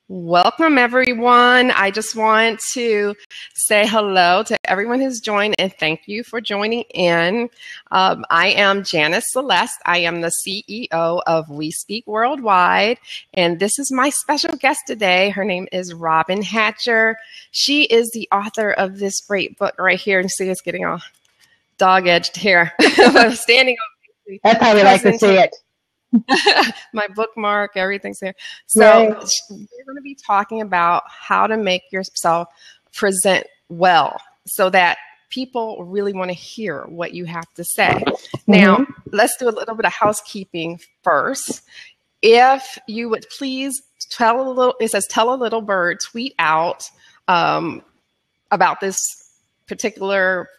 Welcome, everyone. I just want to say hello to everyone who's joined and thank you for joining in. I am Janice Celeste. I am the CEO of We Speak Worldwide, and this is my special guest today. Her name is Robyn Hatcher. She is the author of this great book right here. And see, it's getting all dog-edged here. I'm standing over. That's how we like to see it. My bookmark, everything's there. So we're going to be talking about how to make yourself present well so that people really want to hear what you have to say. Now, let's do a little bit of housekeeping first. If you would please tell a little bird, tweet out about this particular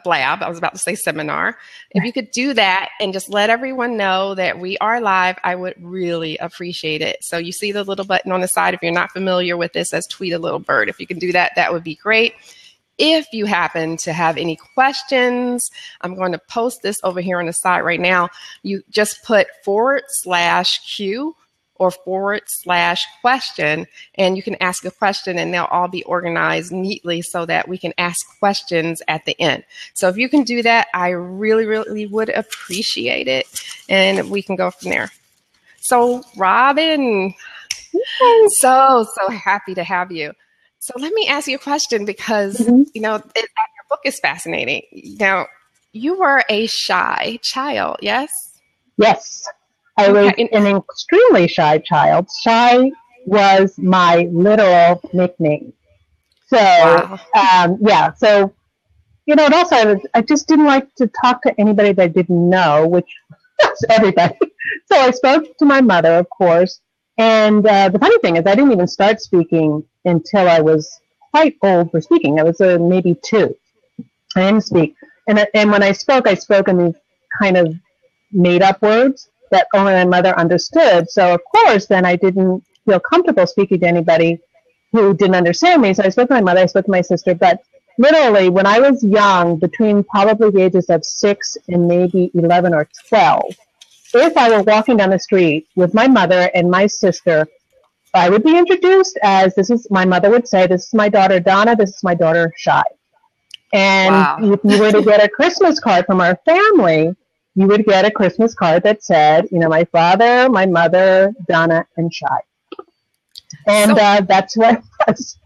blab. I was about to say seminar. If you could do that and just let everyone know that we are live, I would really appreciate it. So you see the little button on the side. If you're not familiar with this, says tweet a little bird. If you can do that, that would be great. If you happen to have any questions, I'm going to post this over here on the side right now. You just put /Q or /question, and you can ask a question and they'll all be organized neatly so that we can ask questions at the end. So if you can do that, I really, really would appreciate it. And we can go from there. So Robyn, so happy to have you. So let me ask you a question because, your book is fascinating. Now, you were a shy child, yes? Yes. I was an extremely shy child. Shy was my literal nickname. So, and also I just didn't like to talk to anybody that I didn't know, which was everybody. So I spoke to my mother, of course. And the funny thing is I didn't even start speaking until I was quite old for speaking. I was maybe 2. I didn't speak. And when I spoke in these kind of made-up words that only my mother understood. So, of course, then I didn't feel comfortable speaking to anybody who didn't understand me. So I spoke to my mother, I spoke to my sister. But literally, when I was young, between probably the ages of 6 and maybe 11 or 12, if I were walking down the street with my mother and my sister, I would be introduced as, my mother would say, this is my daughter, Donna, this is my daughter, Shy. And if you were to get a Christmas card from our family, you would get a Christmas card that said, my father, my mother, Donna, and Shy. And that's what it was.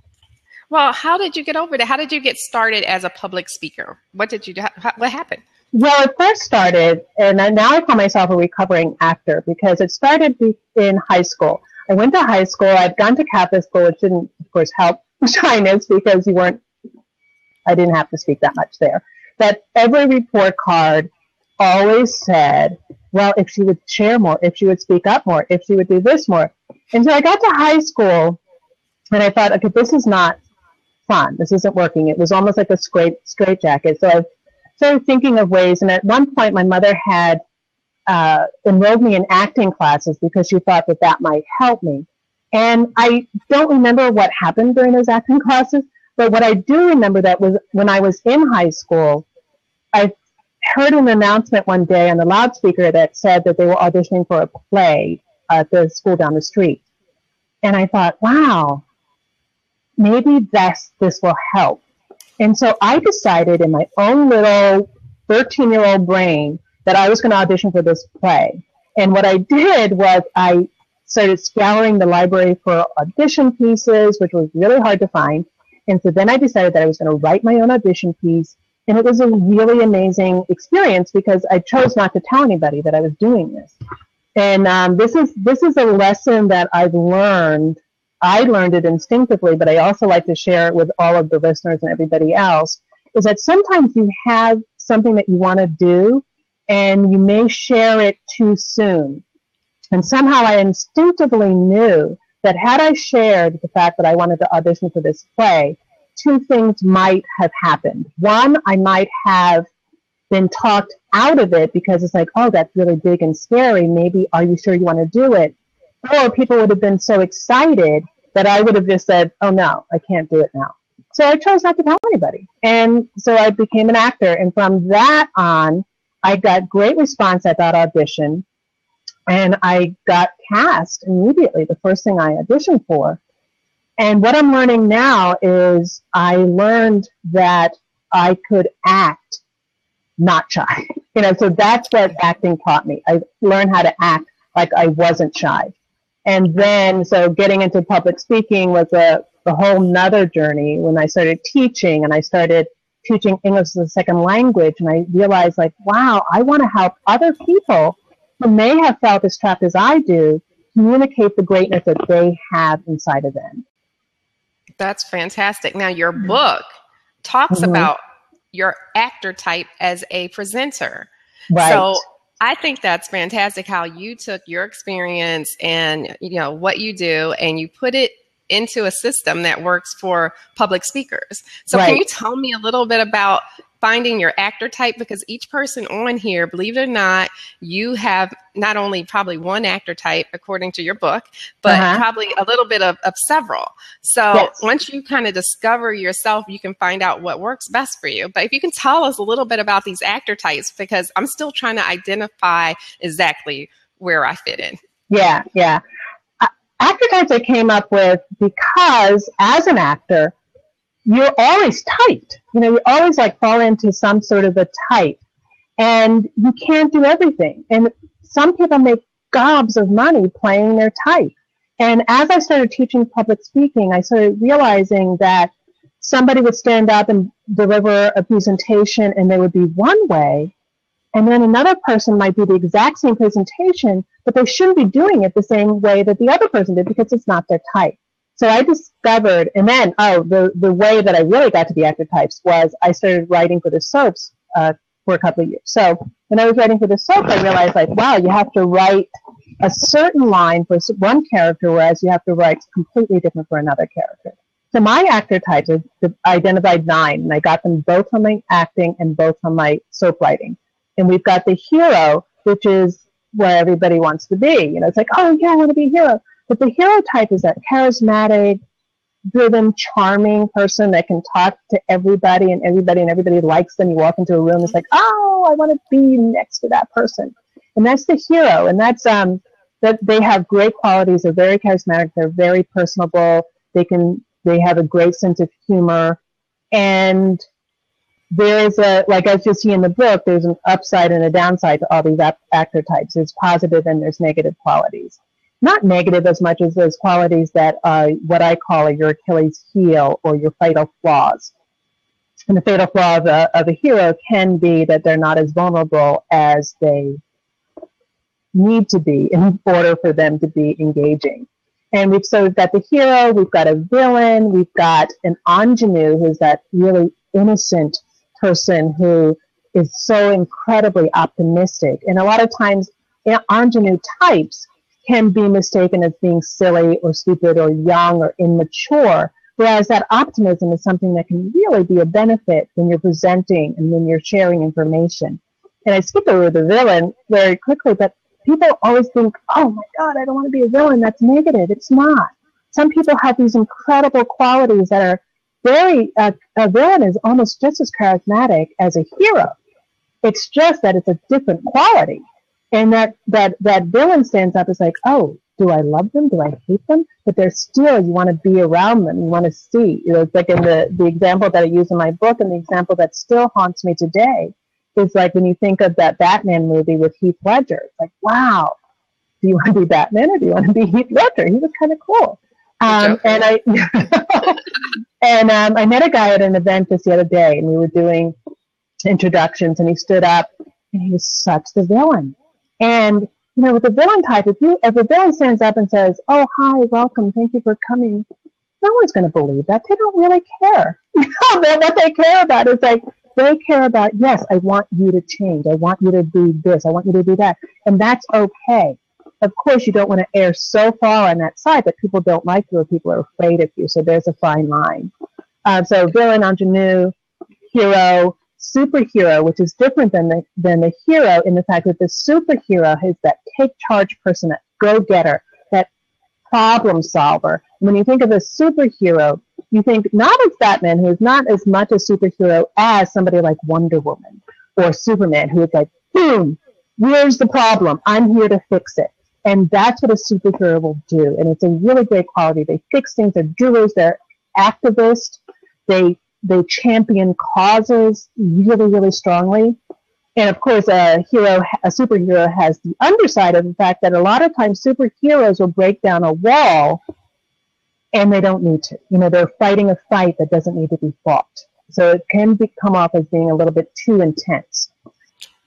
Well, how did you get over that? How did you get started as a public speaker? What did you do? What happened? Well, it first started, and now I call myself a recovering actor because it started in high school. I went to high school. I'd gone to Catholic school, which didn't, of course, help shyness because I didn't have to speak that much there. But every report card always said, well, if she would share more, if she would speak up more, if she would do this more. And so I got to high school and I thought, okay, this is not fun. This isn't working. It was almost like a straitjacket. So I started thinking of ways. And at one point, my mother had enrolled me in acting classes because she thought that might help me. And I don't remember what happened during those acting classes, but what I do remember that was when I was in high school, I heard an announcement one day on the loudspeaker that said that they were auditioning for a play at the school down the street. And I thought, wow, maybe this will help. And so I decided in my own little 13-year-old brain that I was going to audition for this play. And what I did was I started scouring the library for audition pieces, which was really hard to find. And so then I decided that I was going to write my own audition piece. And it was a really amazing experience because I chose not to tell anybody that I was doing this. And this is a lesson that I've learned. I learned it instinctively, but I also like to share it with all of the listeners and everybody else, is that sometimes you have something that you want to do and you may share it too soon. And somehow I instinctively knew that had I shared the fact that I wanted to audition for this play, 2 things might have happened. One, I might have been talked out of it because it's like, oh, that's really big and scary. Maybe, are you sure you want to do it? Or people would have been so excited that I would have just said, oh, no, I can't do it now. So I chose not to tell anybody. And so I became an actor. And from that on, I got great response at that audition. And I got cast immediately. The first thing I auditioned for And what I'm learning now is I learned that I could act not shy. So that's what acting taught me. I learned how to act like I wasn't shy. And then, so getting into public speaking was a whole nother journey when I started teaching, and I started teaching English as a second language. And I realized, like, wow, I want to help other people who may have felt as trapped as I do communicate the greatness that they have inside of them. That's fantastic. Now, your book talks about your actor type as a presenter. Right. So I think that's fantastic how you took your experience and, what you do, and you put it into a system that works for public speakers. So Can you tell me a little bit about finding your actor type? Because each person on here, believe it or not, you have not only probably one actor type according to your book, but probably a little bit of several. So once you kind of discover yourself, you can find out what works best for you. But if you can tell us a little bit about these actor types, because I'm still trying to identify exactly where I fit in. Yeah. Actor types I came up with because as an actor, you're always typed. You always fall into some sort of a type, and you can't do everything. And some people make gobs of money playing their type. And as I started teaching public speaking, I started realizing that somebody would stand up and deliver a presentation and they would be one way, and then another person might do the exact same presentation, but they shouldn't be doing it the same way that the other person did because it's not their type. So I discovered, and then, the way that I really got to the actor types was I started writing for the soaps for a couple of years. So when I was writing for the soap, I realized, wow, you have to write a certain line for one character, whereas you have to write completely different for another character. So my actor types, I identified 9, and I got them both from my acting and both from my soap writing. And we've got the hero, which is where everybody wants to be. It's like, oh, yeah, I want to be a hero. But the hero type is that charismatic, driven, charming person that can talk to everybody and everybody likes them. You walk into a room, it's like, oh, I want to be next to that person. And that's the hero. And that's that they have great qualities. They're very charismatic. They're very personable. They have a great sense of humor. And there is as you see in the book, there's an upside and a downside to all these actor types. There's positive and there's negative qualities. Not negative as much as those qualities that are what I call your Achilles heel or your fatal flaws. And the fatal flaw of a hero can be that they're not as vulnerable as they need to be in order for them to be engaging. And we've got the hero, we've got a villain, we've got an ingenue, who's that really innocent person who is so incredibly optimistic. And a lot of times, ingenue types can be mistaken as being silly or stupid or young or immature, whereas that optimism is something that can really be a benefit when you're presenting and when you're sharing information. And I skip over the villain very quickly, but people always think, oh my God, I don't want to be a villain. That's negative. It's not. Some people have these incredible qualities that are a villain is almost just as charismatic as a hero. It's just that it's a different quality. And that villain stands up as like, oh, do I love them? Do I hate them? But they're still, you want to be around them. You want to see. It's like in the example that I use in my book, and the example that still haunts me today is like when you think of that Batman movie with Heath Ledger. It's like, wow, do you want to be Batman or do you want to be Heath Ledger? He was kind of cool. And I met a guy at an event just the other day, and we were doing introductions, and he stood up, and he was such the villain. And, with the villain type, if a villain stands up and says, oh, hi, welcome, thank you for coming, no one's going to believe that. They don't really care. What they care about is they care about, yes, I want you to change. I want you to do this. I want you to do that. And that's okay. Of course, you don't want to err so far on that side that people don't like you or people are afraid of you. So there's a fine line. So villain, ingenue, hero, superhero, which is different than the hero in the fact that the superhero is that take charge person, that go-getter, that problem solver. When you think of a superhero, you think not as Batman, who is not as much a superhero as somebody like Wonder Woman or Superman, who is like, boom, where's the problem? I'm here to fix it. And that's what a superhero will do. And it's a really great quality. They fix things. They're doers. They're activists. They champion causes really, really strongly. And of course, a superhero has the underside of the fact that a lot of times superheroes will break down a wall and they don't need to. They're fighting a fight that doesn't need to be fought. So it can come off as being a little bit too intense.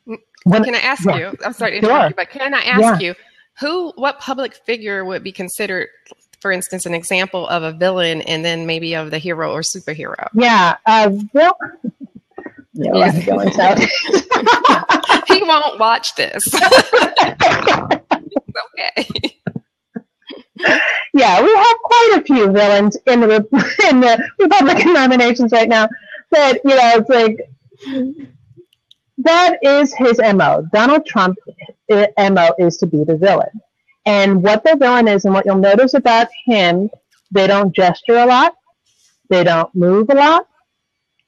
Can I ask you, I'm sorry to interrupt you, but can I ask you, what public figure would be considered, for instance, an example of a villain and then maybe of the hero or superhero? Yeah, well, I'm going out. He won't watch this. Okay. Yeah, we have quite a few villains in the Republican nominations right now. But it's like that is his MO. Donald Trump's MO is to be the villain. And what the villain is, and what you'll notice about him, they don't gesture a lot. They don't move a lot.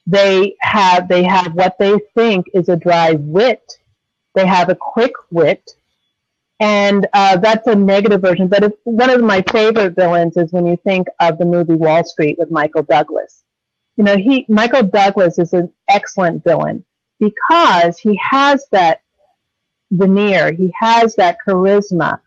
They have what they think is a dry wit. They have a quick wit. And that's a negative version. But one of my favorite villains is when you think of the movie Wall Street with Michael Douglas. Michael Douglas is an excellent villain because he has that veneer. He has that charisma.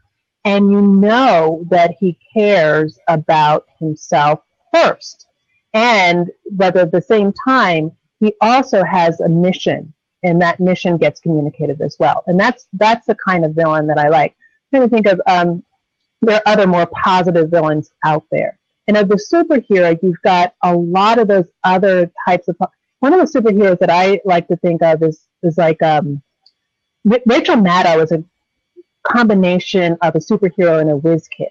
And you know that he cares about himself first. But at the same time, he also has a mission, and that mission gets communicated as well. And that's the kind of villain that I like. I'm trying to think of, there are other more positive villains out there. And of the superhero, you've got a lot of those other types of, one of the superheroes that I like to think of is like, Rachel Maddow is a combination of a superhero and a whiz kid.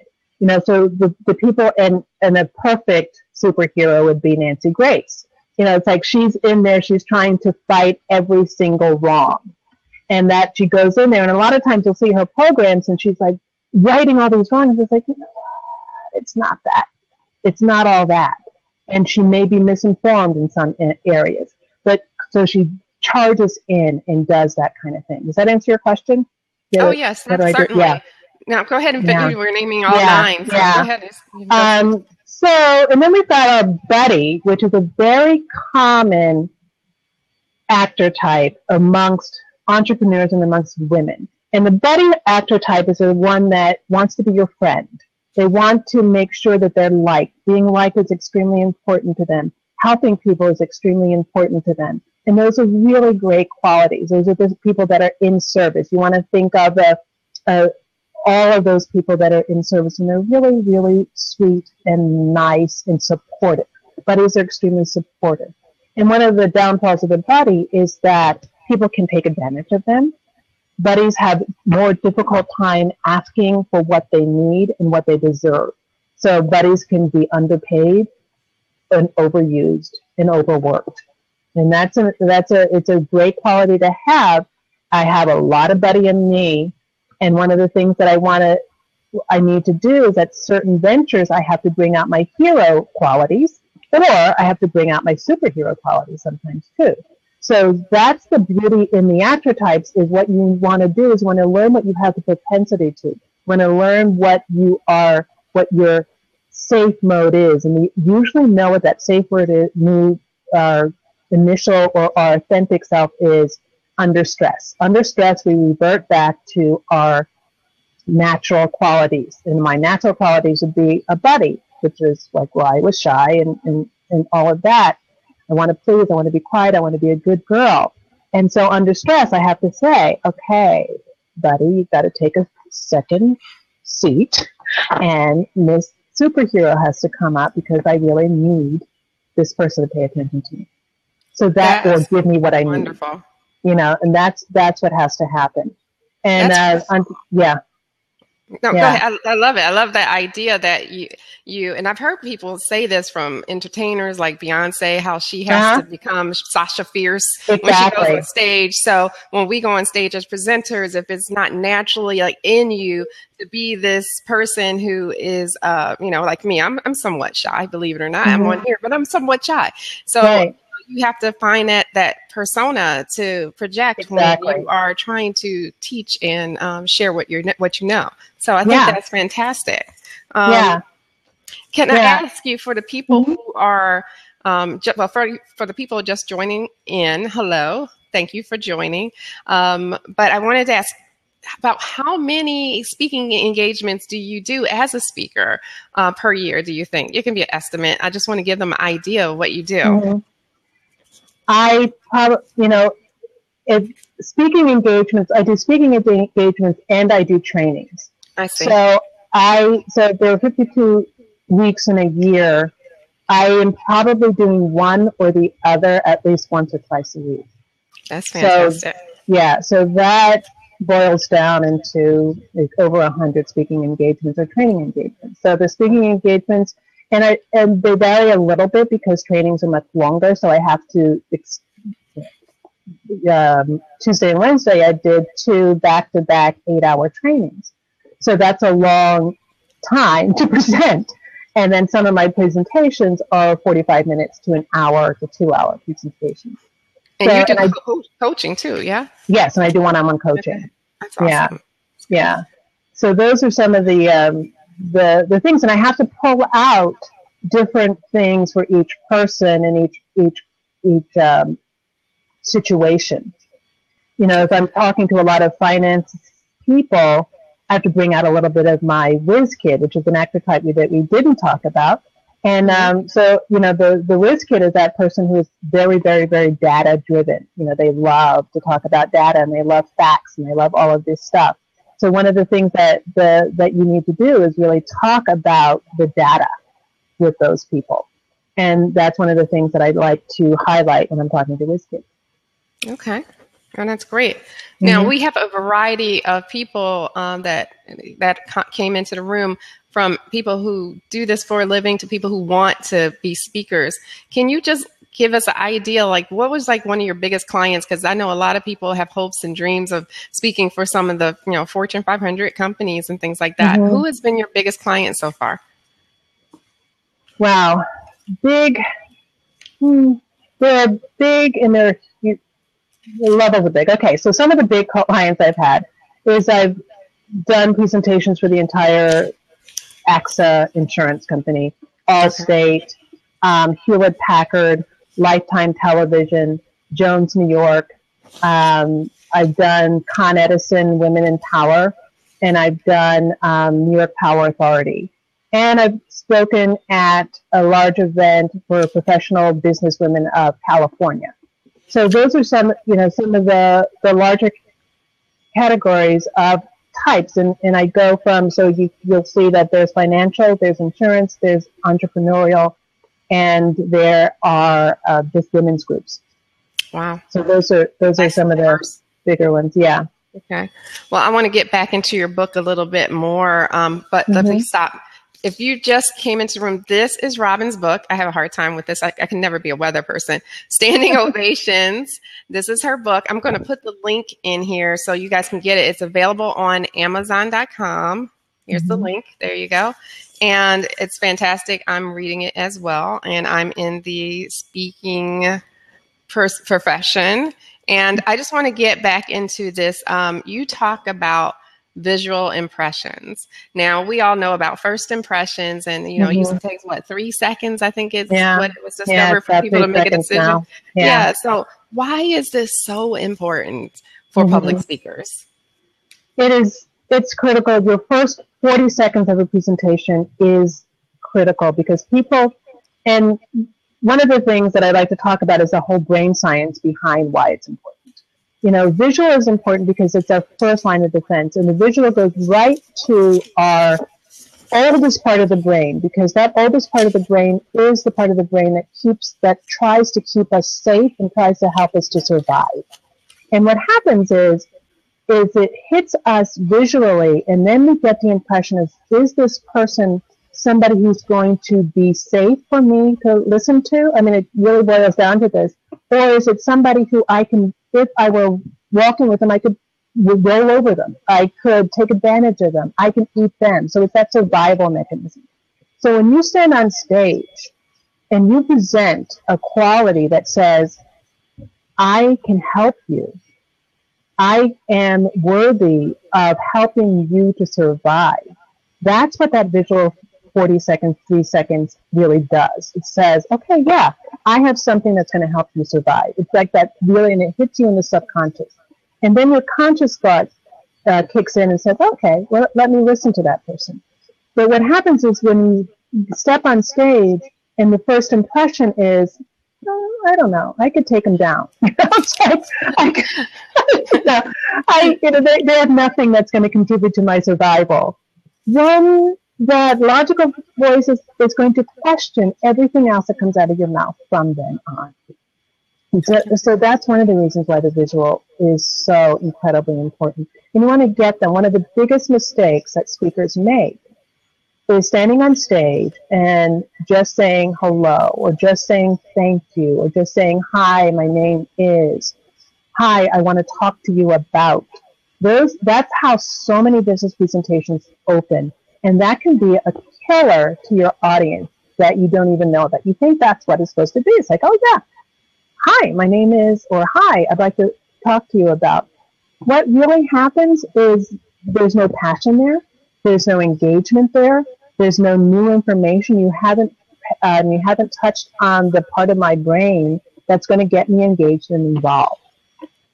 So the people, and the perfect superhero would be Nancy Grace. It's like she's in there, she's trying to fight every single wrong. And that she goes in there, and a lot of times you'll see her programs, and she's like righting all these wrongs. It's like, it's not that. It's not all that. And she may be misinformed in some areas. But so she charges in and does that kind of thing. Does that answer your question? Yes, that's certainly. Yeah. Now, go ahead and finish. We're naming all 9. So go ahead. And then we've got our buddy, which is a very common actor type amongst entrepreneurs and amongst women. And the buddy actor type is the one that wants to be your friend. They want to make sure that they're liked. Being liked is extremely important to them. Helping people is extremely important to them. And those are really great qualities. Those are the people that are in service. You want to think of all of those people that are in service, and they're really, really sweet and nice and supportive. Buddies are extremely supportive. And one of the downfalls of a buddy is that people can take advantage of them. Buddies have more difficult time asking for what they need and what they deserve. So buddies can be underpaid and overused and overworked. And it's a great quality to have. I have a lot of buddy in me. And one of the things that I need to do is at certain ventures, I have to bring out my hero qualities, or I have to bring out my superhero qualities sometimes too. So that's the beauty in the actor types, is what you want to do is you want to learn what you have the propensity to. You want to learn what your safe mode is. And we usually know what that safe word is, our initial or our authentic self is under stress. Under stress, we revert back to our natural qualities. And my natural qualities would be a buddy, which is like where I was shy and all of that. I want to please, I want to be quiet, I want to be a good girl. And so under stress, I have to say, okay, buddy, you've got to take a second seat, and Miss Superhero has to come up because I really need this person to pay attention to me. So that will give me what I need. Wonderful. And that's what has to happen. And No, go ahead. I love it. I love that idea that you, and I've heard people say this from entertainers like Beyonce, how she has to become Sasha Fierce when she goes on stage. So when we go on stage as presenters, if it's not naturally like in you to be this person who is, like me, I'm somewhat shy, believe it or not. I'm on here, but I'm somewhat shy. So you have to find that persona to project when you are trying to teach and share what you know. So I think that's fantastic. Can I ask you, for the people who are, for the people just joining in, hello, thank you for joining. But I wanted to ask about how many speaking engagements do you do as a speaker per year, do you think? It can be an estimate. I just want to give them an idea of what you do. I probably, speaking engagements, I do speaking engagements and I do trainings. I see. So there are 52 weeks in a year. I am probably doing one or the other at least once or twice a week. That's fantastic. So that boils down into over 100 speaking engagements or training engagements. So the speaking engagements, and they vary a little bit because trainings are much longer. So I have to, Tuesday and Wednesday, I did 2 back-to-back 8-hour trainings. So that's a long time to present. And then some of my presentations are 45 minutes to an hour to 2-hour presentations. And you do coaching too, yeah? Yes, and I do one-on-one coaching. Okay. That's awesome. Yeah. So those are some of the things, and I have to pull out different things for each person and each situation. If I'm talking to a lot of finance people, I have to bring out a little bit of my whiz kid, which is an actor type that we didn't talk about. And so, the whiz kid is that person who is very, very, very data driven. They love to talk about data and they love facts and they love all of this stuff. So one of the things that you need to do is really talk about the data with those people. And that's one of the things that I'd like to highlight when I'm talking to whiz kids. Okay. And that's great. Now, we have a variety of people that came into the room, from people who do this for a living to people who want to be speakers. Can you just give us an idea, what was one of your biggest clients? Because I know a lot of people have hopes and dreams of speaking for some of the Fortune 500 companies and things like that. Who has been your biggest client so far? Wow. Big. They're big and they're huge. The levels are big. Okay, so some of the big clients I've had is I've done presentations for the entire AXA insurance company, Allstate, Hewlett Packard, Lifetime Television, Jones, New York. I've done Con Edison, Women in Power, and I've done New York Power Authority. And I've spoken at a large event for professional businesswomen of California. So those are some of the larger categories of types. And I go from, so you'll see that there's financial, there's insurance, there's entrepreneurial, and there are just women's groups. Wow. So those are some of the bigger ones. Yeah. Okay. Well, I want to get back into your book a little bit more, but let me stop. If you just came into the room, this is Robyn's book. I have a hard time with this. I can never be a weather person. Standing Ovations. This is her book. I'm going to put the link in here so you guys can get it. It's available on Amazon.com. Here's the link. There you go. And it's fantastic. I'm reading it as well. And I'm in the speaking profession. And I just want to get back into this. You talk about visual impressions. Now, we all know about first impressions, and it usually takes 3 seconds, I think is what it was discovered for people to make a decision. Yeah. So why is this so important for public speakers? It's critical. Your first 40 seconds of a presentation is critical because people, and one of the things that I like to talk about is the whole brain science behind why it's important. Visual is important because it's our first line of defense, and the visual goes right to our oldest part of the brain, because that oldest part of the brain is the part of the brain that tries to keep us safe and tries to help us to survive. And what happens is it hits us visually, and then we get the impression of, is this person somebody who's going to be safe for me to listen to? I mean, it really boils down to this. Or is it somebody who if I were walking with them, I could roll over them. I could take advantage of them. I can eat them. So it's that survival mechanism. So when you stand on stage, and you present a quality that says, I can help you. I am worthy of helping you to survive. That's what that visual 40 seconds, 3 seconds really does. It says, okay, yeah, I have something that's going to help you survive. It's like that really, and it hits you in the subconscious. And then your conscious thought kicks in and says, okay, well, let me listen to that person. But what happens is when you step on stage and the first impression is, oh, I don't know, I could take them down. It's like, they have nothing that's going to contribute to my survival. Then that logical voice is going to question everything else that comes out of your mouth from then on. So that's one of the reasons why the visual is so incredibly important. And you want to get them. One of the biggest mistakes that speakers make is standing on stage and just saying hello, or just saying thank you, or just saying, hi, my name is, hi, I want to talk to you about. That's how so many business presentations open. And that can be a killer to your audience that you don't even know that. You think that's what it's supposed to be. It's like, oh yeah, hi, my name is, or hi, I'd like to talk to you about. What really happens is there's no passion there. There's no engagement there. There's no new information. You haven't touched on the part of my brain that's going to get me engaged and involved.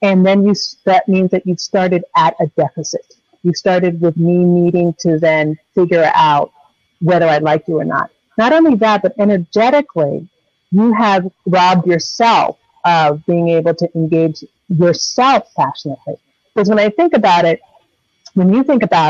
And then that means that you've started at a deficit. You started with me needing to then figure out whether I like you or not. Not only that, but energetically, you have robbed yourself of being able to engage yourself passionately. Because when you think about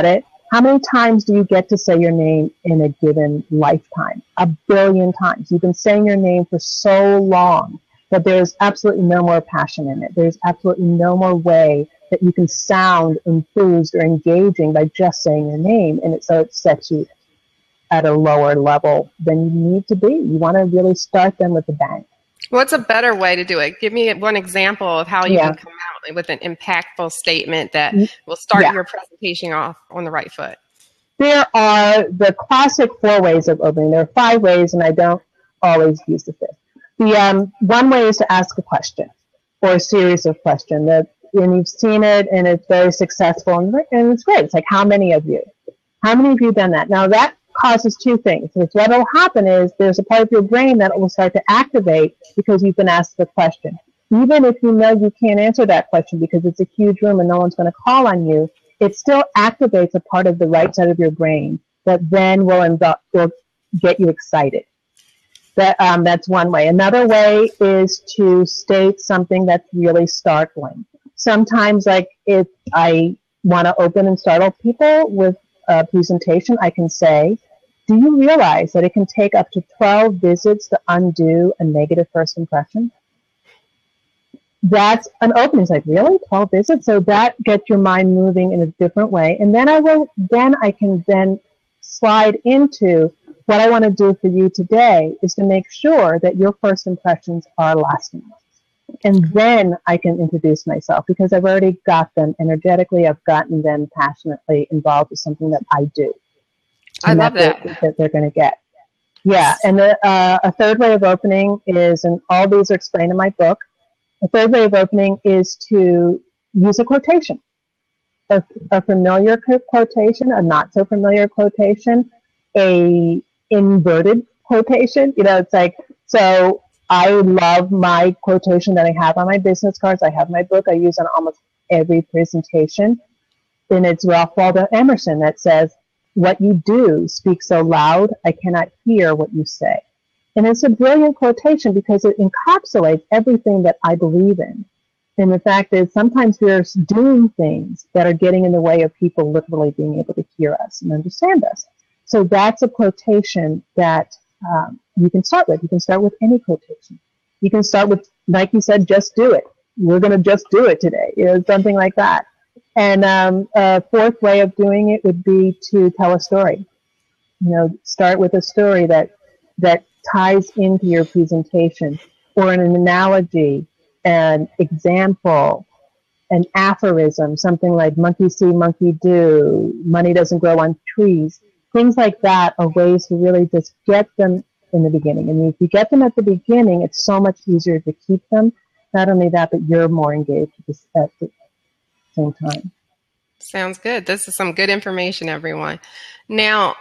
it, how many times do you get to say your name in a given lifetime? 1 billion times. You've been saying your name for so long that there's absolutely no more passion in it. There's absolutely no more way that you can sound enthused or engaging by just saying your name. And so it sets you at a lower level than you need to be. You want to really start them with a bang. What's a better way to do it? Give me one example of how you can come out with an impactful statement that will start your presentation off on the right foot. There are the classic 4 ways of opening. There are 5 ways, and I don't always use the 5th. The one way is to ask a question or a series of questions. And you've seen it, and it's very successful, and it's great. It's like, how many of you? How many of you have done that? Now, that causes 2 things. What will happen is there's a part of your brain that will start to activate because you've been asked the question. Even if you know you can't answer that question because it's a huge room and no one's going to call on you, it still activates a part of the right side of your brain that then will get you excited. That's one way. Another way is to state something that's really startling. Sometimes, like if I want to open and startle people with a presentation, I can say, do you realize that it can take up to 12 visits to undo a negative first impression? That's an opening. It's like, really? 12 visits? So that gets your mind moving in a different way. And then I can slide into what I want to do for you today is to make sure that your first impressions are lasting. And then I can introduce myself because I've already got them energetically. I've gotten them passionately involved with something that I do. I love that. That they're going to get. Yeah. And a third way of opening is, and all these are explained in my book, a third way of opening is to use a quotation. A familiar quotation, a not so familiar quotation, a inverted quotation. It's like, so I love my quotation that I have on my business cards. I have my book. I use on almost every presentation. And it's Ralph Waldo Emerson that says, what you do speaks so loud, I cannot hear what you say. And it's a brilliant quotation because it encapsulates everything that I believe in. And the fact is, sometimes we're doing things that are getting in the way of people literally being able to hear us and understand us. So that's a quotation that you can start with. You can start with any quotation. You can start with, like you said, just do it. We're going to just do it today. Something like that. And a fourth way of doing it would be to tell a story. Start with a story that ties into your presentation, or an analogy, an example, an aphorism, something like monkey see, monkey do, money doesn't grow on trees. Things like that are ways to really just get them in the beginning. And if you get them at the beginning, it's so much easier to keep them. Not only that, but you're more engaged at the same time. Sounds good. This is some good information, everyone. Now,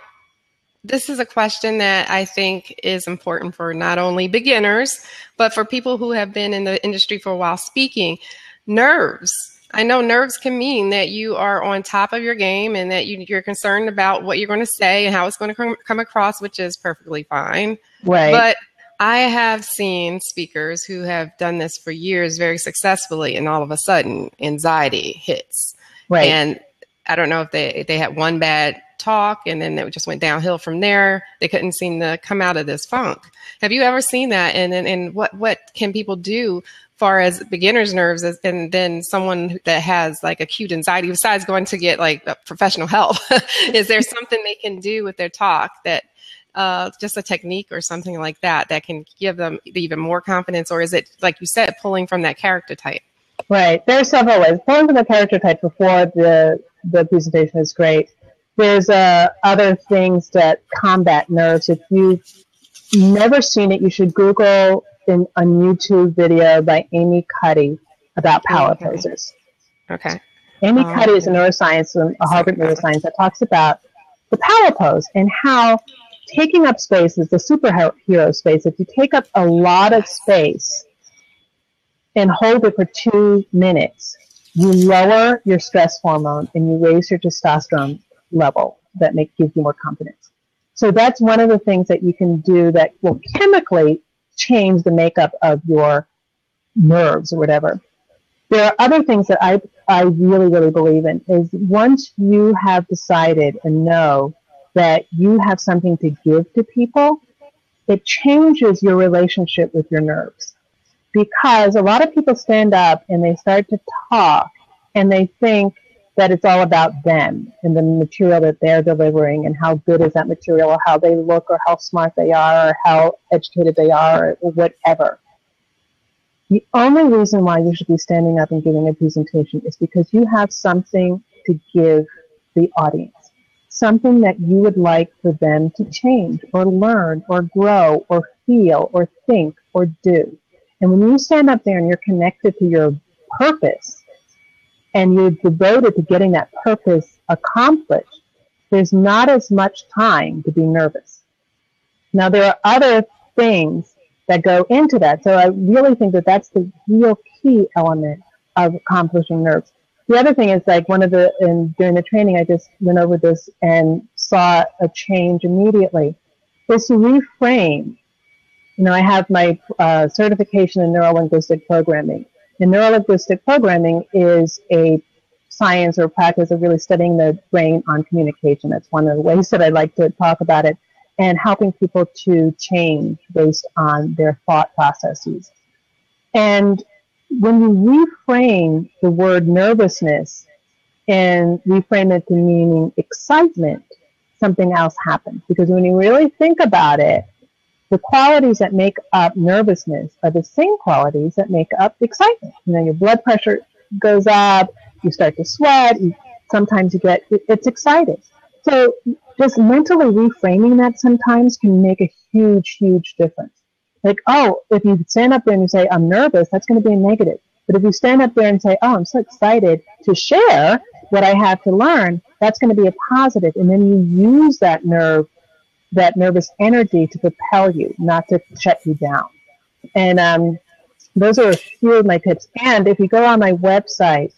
this is a question that I think is important for not only beginners, but for people who have been in the industry for a while. Speaking, nerves. I know nerves can mean that you are on top of your game and that you're concerned about what you're going to say and how it's going to come across, which is perfectly fine. Right. But I have seen speakers who have done this for years very successfully, and all of a sudden anxiety hits. Right. And I don't know if they had one bad talk and then it just went downhill from there. They couldn't seem to come out of this funk. Have you ever seen that? And what can people do far as beginner's nerves and then someone that has like acute anxiety besides going to get like professional help? Is there something they can do with their talk that just a technique or something like that can give them even more confidence? Or is it, like you said, pulling from that character type? Right. There are several ways. Pulling from the character type before the presentation is great. There's other things that combat nerves. If you've never seen it, you should Google a YouTube video by Amy Cuddy about power poses. Okay. Amy Cuddy is a neuroscience, a Harvard neuroscience that talks about the power pose and how taking up space is the superhero space. If you take up a lot of space and hold it for 2 minutes, you lower your stress hormone and you raise your testosterone level that gives you more confidence. So that's one of the things that you can do that will chemically change the makeup of your nerves or whatever. There are other things that I really, really believe in is once you have decided and know that you have something to give to people, it changes your relationship with your nerves. Because a lot of people stand up and they start to talk and they think that it's all about them and the material that they're delivering and how good is that material or how they look or how smart they are or how educated they are or whatever. The only reason why you should be standing up and giving a presentation is because you have something to give the audience, something that you would like for them to change or learn or grow or feel or think or do. And when you stand up there and you're connected to your purpose and you're devoted to getting that purpose accomplished, there's not as much time to be nervous. Now, there are other things that go into that. So I really think that that's the real key element of accomplishing nerves. The other thing is like during the training, I just went over this and saw a change immediately, is to reframe. You know, I have my certification in neuro-linguistic programming. And neuro-linguistic programming is a science or practice of really studying the brain on communication. That's one of the ways that I like to talk about it, and helping people to change based on their thought processes. And when you reframe the word nervousness and reframe it to meaning excitement, something else happens. Because when you really think about it, the qualities that make up nervousness are the same qualities that make up excitement. You know, your blood pressure goes up, you start to sweat, sometimes it's exciting. So just mentally reframing that sometimes can make a huge, huge difference. Like, oh, if you stand up there and you say, I'm nervous, that's going to be a negative. But if you stand up there and say, oh, I'm so excited to share what I have to learn, that's going to be a positive. And then you use that nervous energy to propel you, not to shut you down. And those are a few of my tips. And if you go on my website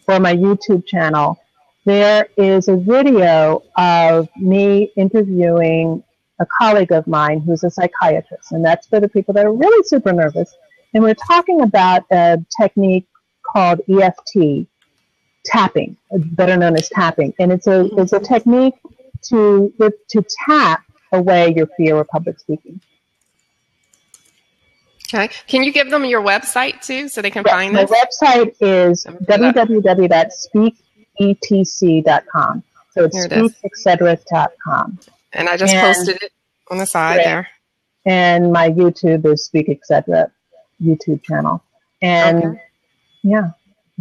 or my YouTube channel, there is a video of me interviewing a colleague of mine who's a psychiatrist. And that's for the people that are really super nervous. And we're talking about a technique called EFT, tapping, better known as tapping. And it's a technique to tap away your fear of public speaking. Okay. Can you give them your website too so they can find this? My website is www.speaketc.com. So it's speaketc.com. And I just posted it on the side there. And my YouTube is Speak Etc. YouTube channel. And yeah.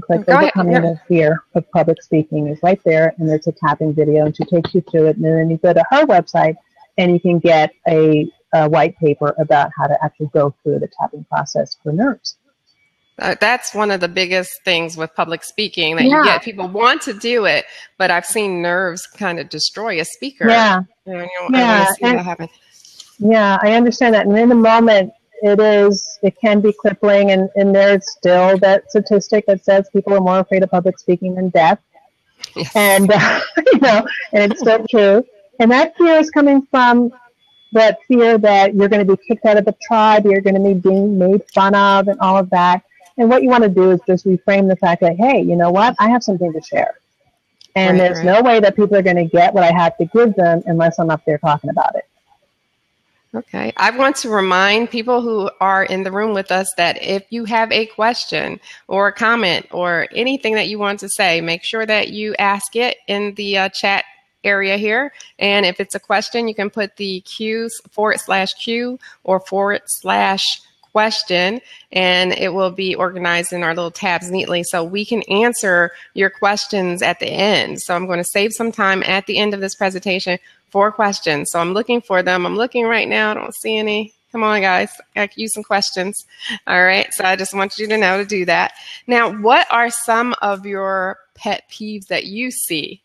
Like overcoming the fear of public speaking is right there, and there's a tapping video, and she takes you through it. And then you go to her website, and you can get a a white paper about how to actually go through the tapping process for nerves. That's one of the biggest things with public speaking, that you get people want to do it, but I've seen nerves kind of destroy a speaker. Yeah. You know, I want to see that happen. Yeah, I understand that. And in the moment, it can be crippling, and there's still that statistic that says people are more afraid of public speaking than death. Yes. And, and it's still true. And that fear is coming from that fear that you're going to be kicked out of the tribe, you're going to be being made fun of, and all of that. And what you want to do is just reframe the fact that, hey, you know what? I have something to share. And there's no way that people are going to get what I have to give them unless I'm up there talking about it. Okay. I want to remind people who are in the room with us that if you have a question or a comment or anything that you want to say, make sure that you ask it in the chat area here. And if it's a question, you can put the Q / or / question, and it will be organized in our little tabs neatly so we can answer your questions at the end. So I'm going to save some time at the end of this presentation for questions. So I'm looking for them. I'm looking right now. I don't see any. Come on, guys. I could use some questions. All right. So I just want you to know to do that. Now, what are some of your pet peeves that you see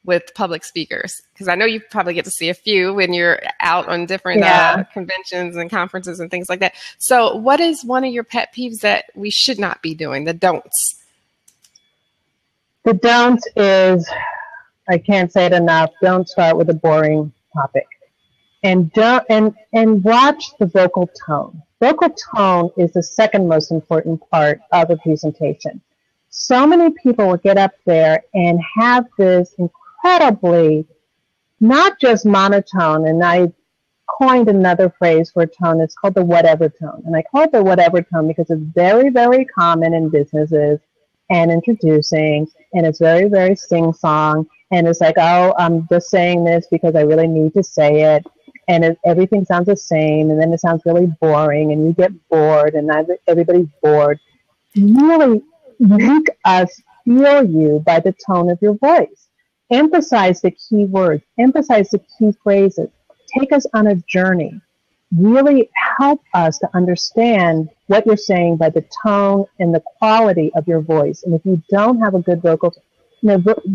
with public speakers? Because I know you probably get to see a few when you're out on different conventions and conferences and things like that. So what is one of your pet peeves that we should not be doing, the don'ts? The don'ts is, I can't say it enough, don't start with a boring topic. And watch the vocal tone. Vocal tone is the second most important part of a presentation. So many people will get up there and have this incredibly, not just monotone, and I coined another phrase for a tone. It's called the whatever tone. And I call it the whatever tone because it's very, very common in businesses and introducing, and it's very, very sing-song. And it's like, oh, I'm just saying this because I really need to say it. And everything sounds the same. And then it sounds really boring. And you get bored. And everybody's bored. Really make us feel you by the tone of your voice. Emphasize the key words. Emphasize the key phrases. Take us on a journey. Really help us to understand what you're saying by the tone and the quality of your voice. And if you don't have a good vocal tone,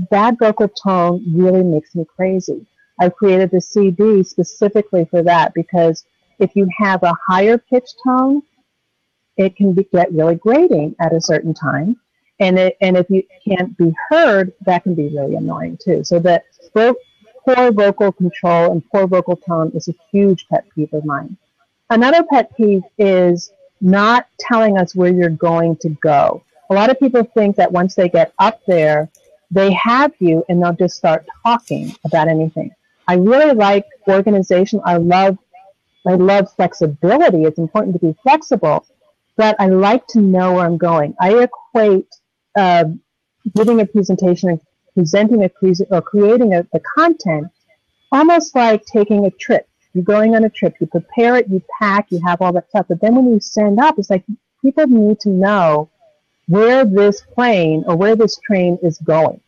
bad vocal tone really makes me crazy. I've created a CD specifically for that because if you have a higher pitched tone, it can get really grating at a certain time. And if you can't be heard, that can be really annoying too. So that poor vocal control and poor vocal tone is a huge pet peeve of mine. Another pet peeve is not telling us where you're going to go. A lot of people think that once they get up there, they have you and they'll just start talking about anything. I really like organization. I love flexibility. It's important to be flexible, but I like to know where I'm going. I equate giving a presentation and presenting or creating the content almost like taking a trip. You're going on a trip. You prepare it, you pack, you have all that stuff. But then when you stand up, it's like people need to know where this plane or where this train is going.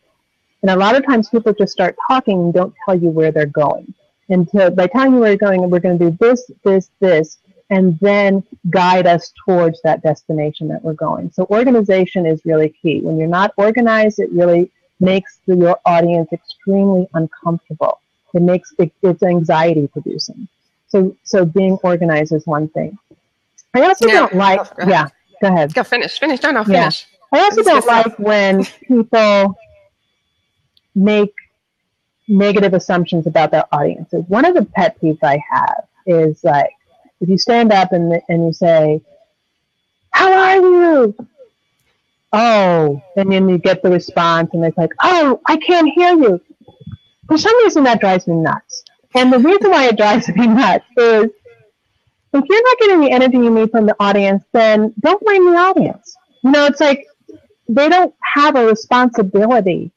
And a lot of times people just start talking and don't tell you where they're going. And by telling you where you're going, we're going to do this, this, this, and then guide us towards that destination that we're going. So organization is really key. When you're not organized, it really makes your audience extremely uncomfortable. It's anxiety producing. So being organized is one thing. I also don't like, go ahead. Go finish. No, finish. I also don't like when people make negative assumptions about their audiences. One of the pet peeves I have is like, if you stand up and you say, how are you? Oh, and then you get the response and it's like, oh, I can't hear you. For some reason that drives me nuts. And the reason why it drives me nuts is if you're not getting the energy you need from the audience, then don't blame the audience. It's like they don't have a responsibility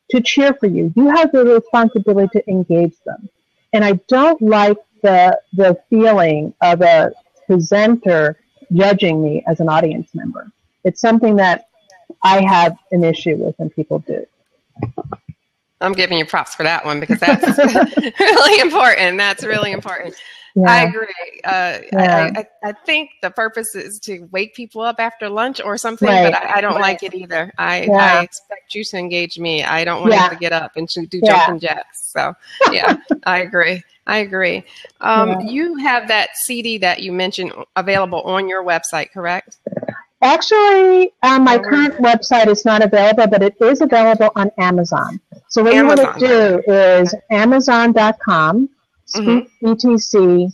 to cheer for you. You have the responsibility to engage them. And I don't like the feeling of a presenter judging me as an audience member. It's something that I have an issue with when people do. I'm giving you props for that one because that's really important. That's really important. I agree. I think the purpose is to wake people up after lunch or something, but I don't like it either. I expect you to engage me. I don't want to get up and do jumping jacks. So yeah, I agree. You have that CD that you mentioned available on your website, correct? Actually, my current website is not available, but it is available on Amazon. So what you want to do is Amazon.com, Speak ETC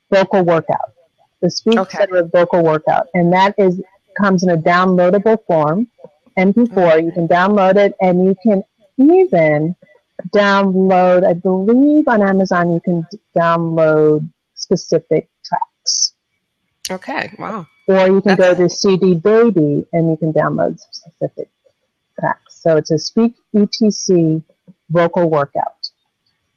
vocal workout. The Speak Center vocal workout. And that comes in a downloadable form, MP4. You can download it, and you can even download, I believe on Amazon, you can download specific tracks. Okay, wow. Or you can go to CD Baby and you can download specific tracks. So it's a Speak ETC vocal workout.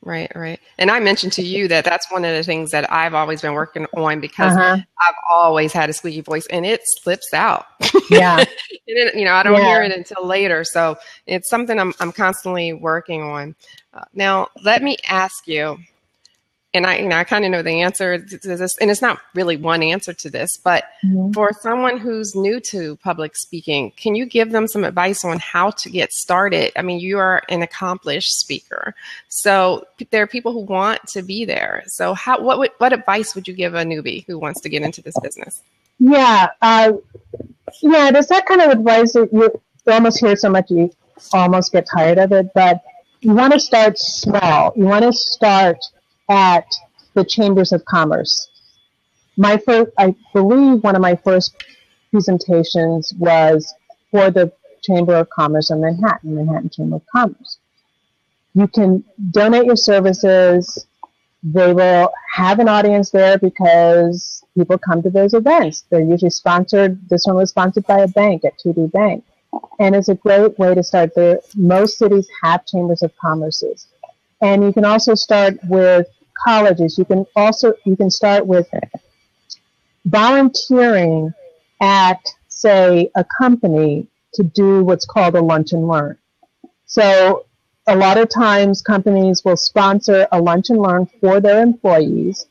Right. And I mentioned to you that that's one of the things that I've always been working on because I've always had a squeaky voice and it slips out. Yeah. And I don't hear it until later. So it's something I'm constantly working on. Now, let me ask you, and I kind of know the answer to this, and it's not really one answer to this, but for someone who's new to public speaking, can you give them some advice on how to get started? I mean, you are an accomplished speaker, so there are people who want to be there. So what advice would you give a newbie who wants to get into this business? Yeah, there's that kind of advice that you almost hear so much you almost get tired of it, but you want to start small. You want to start at the chambers of commerce. I believe one of my first presentations was for the Chamber of Commerce in Manhattan Chamber of Commerce. You can donate your services. They will have an audience there because people come to those events. They're usually sponsored. This one was sponsored by a bank at TD Bank. And it's a great way to start there. Most cities have chambers of commerces. And you can also start with colleges. You can start with volunteering at, say, a company to do what's called a lunch and learn. So a lot of times companies will sponsor a lunch and learn for their employees.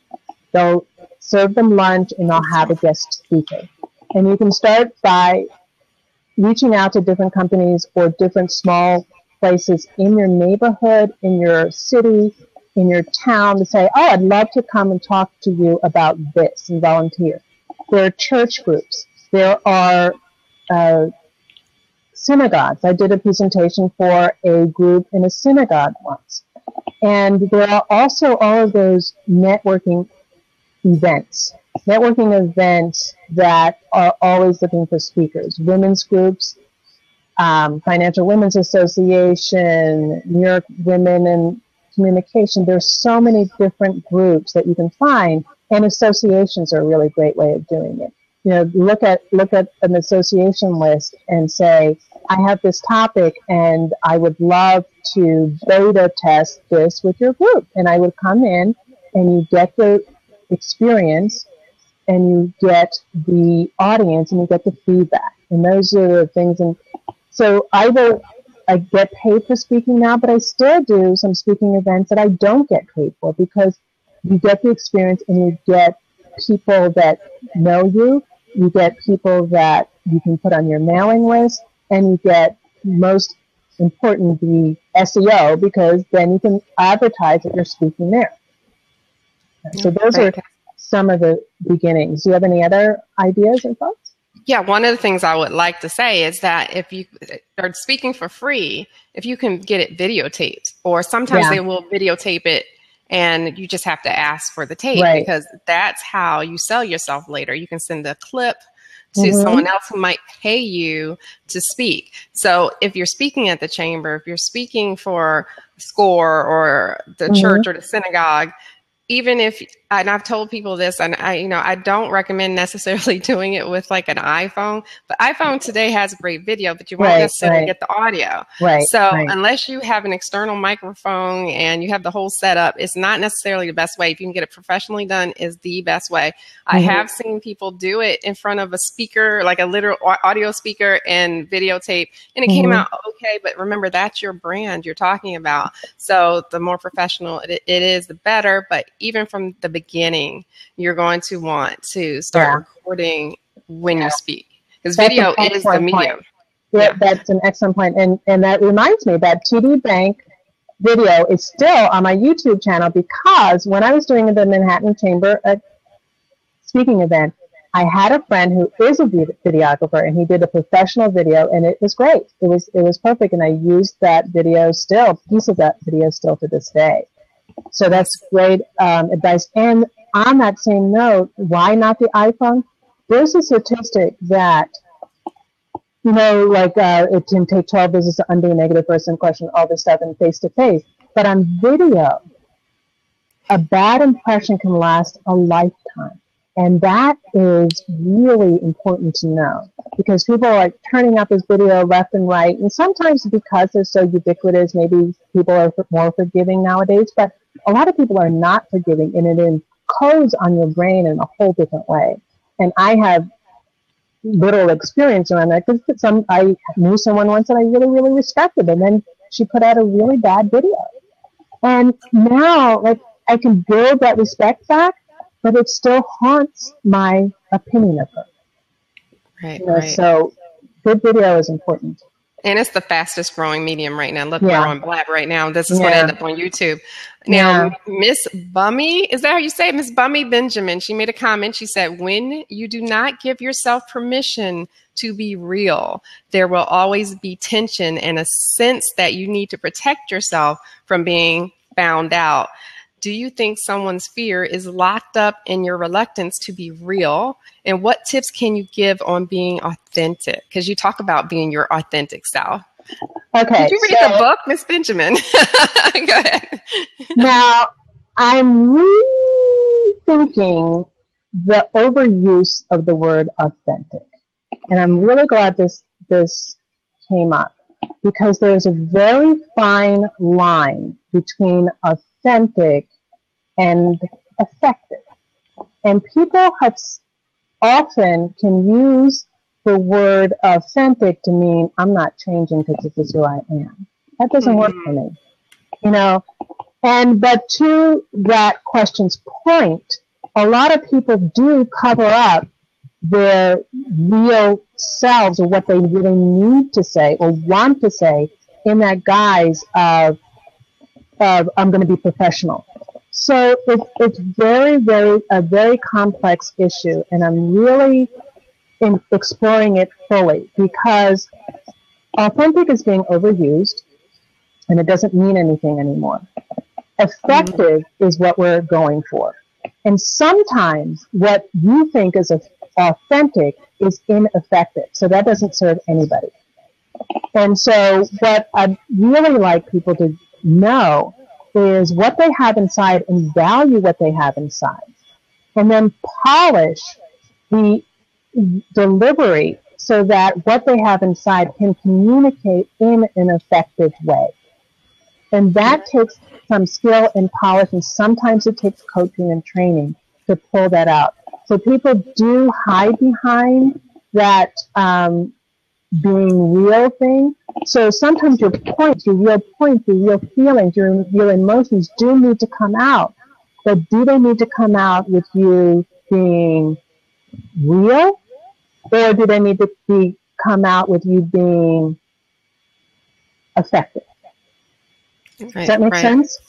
They'll serve them lunch and they'll have a guest speaker. And you can start by reaching out to different companies or different small places in your neighborhood, in your city, in your town to say, oh, I'd love to come and talk to you about this and volunteer. There are church groups. There are synagogues. I did a presentation for a group in a synagogue once. And there are also all of those networking events that are always looking for speakers. Women's groups, Financial Women's Association, New York Women in Communication. There's so many different groups that you can find, and associations are a really great way of doing it. Look at an association list and say, I have this topic and I would love to beta test this with your group. And I would come in and you get the experience and you get the audience and you get the feedback. And those are the things. And so I get paid for speaking now, but I still do some speaking events that I don't get paid for because you get the experience and you get people that know you. You get people that you can put on your mailing list, and you get, most important, the SEO, because then you can advertise that you're speaking there. So those are some of the beginnings. Do you have any other ideas or thoughts? Yeah, one of the things I would like to say is that if you are speaking for free, if you can get it videotaped, or sometimes they will videotape it and you just have to ask for the tape, because that's how you sell yourself later. You can send a clip to someone else who might pay you to speak. So if you're speaking at the chamber, if you're speaking for SCORE or the church or the synagogue, even if, and I've told people this, and I don't recommend necessarily doing it with like an iPhone, but iPhone today has great video, but you won't necessarily get the audio. So unless you have an external microphone and you have the whole setup, it's not necessarily the best way. If you can get it professionally done, is the best way. I have seen people do it in front of a speaker, like a literal audio speaker, and videotape, and it came out okay. But remember, that's your brand you're talking about. So the more professional it is, the better. But even from the beginning, you're going to want to start recording when you speak. Because video is the medium. Yeah, that's an excellent point. And that reminds me that TD Bank video is still on my YouTube channel, because when I was doing the Manhattan Chamber speaking event, I had a friend who is a videographer, and he did a professional video, and it was great. It was perfect, and I used that video still, piece of that video still to this day. So that's great advice. And on that same note, why not the iPhone? There's a statistic that, it can take 12 visits to undo a negative first impression, all this stuff, and face-to-face. But on video, a bad impression can last a lifetime. And that is really important to know, because people are turning up this video left and right. And sometimes because they're so ubiquitous, maybe people are more forgiving nowadays. But a lot of people are not forgiving, and it encodes on your brain in a whole different way. And I have little experience around that, because I knew someone once that I really, really respected, and then she put out a really bad video. And now, I can build that respect back, but it still haunts my opinion of her. Right. So good video is important. And it's the fastest growing medium right now. Look, we're on Blab right now. This is going to end up on YouTube. Now, Miss Bummy, is that how you say it? Miss Bummy Benjamin, she made a comment. She said, when you do not give yourself permission to be real, there will always be tension and a sense that you need to protect yourself from being found out. Do you think someone's fear is locked up in your reluctance to be real? And what tips can you give on being authentic? Because you talk about being your authentic self. Okay. Did you read the book, Miss Benjamin? Go ahead. Now, I'm rethinking the overuse of the word authentic. And I'm really glad this came up, because there's a very fine line between authentic and effective. And people often can use the word authentic to mean I'm not changing because this is who I am. That doesn't work for me. But to that question's point, a lot of people do cover up their real selves, or what they really need to say or want to say, in that guise of I'm going to be professional. So it's a very complex issue, and I'm really exploring it fully, because authentic is being overused, and it doesn't mean anything anymore. Effective is what we're going for. And sometimes what you think is authentic is ineffective, so that doesn't serve anybody. And so what I'd really like people to know is what they have inside, and value what they have inside, and then polish the delivery so that what they have inside can communicate in an effective way. And that takes some skill and polish, and sometimes it takes coaching and training to pull that out. So people do hide behind that being real thing. So sometimes your real feelings, your real emotions do need to come out. But do they need to come out with you being real? Or do they need to come out with you being effective? Does that make sense?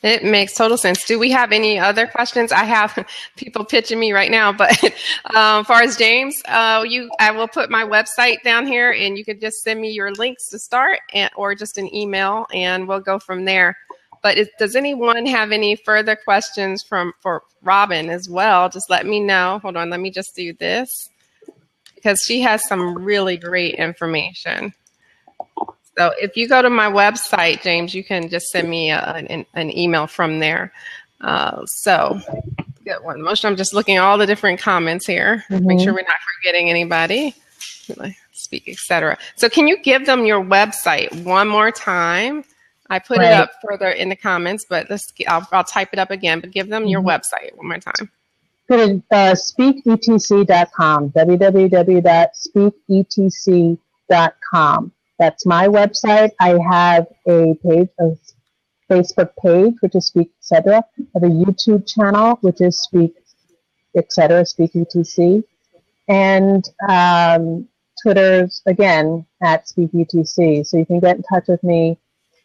It makes total sense. Do we have any other questions? I have people pitching me right now, but as far as James, I will put my website down here, and you could just send me your links to start, or just an email, and we'll go from there. But does anyone have any further questions for Robyn as well? Just let me know. Hold on, let me just do this, because she has some really great information. So if you go to my website, James, you can just send me an email from there. So good one. I'm just looking at all the different comments here. Make sure we're not forgetting anybody. Speak, etc. So can you give them your website one more time? I put it up further in the comments, but I'll type it up again. But give them your website one more time. Go to speakeTC.com, www.speakeTC.com. That's my website. I have a page of Facebook page, which is Speak Etc. I have a YouTube channel, which is Speak Etc. Speak ETC, and Twitter's again at Speak ETC. So you can get in touch with me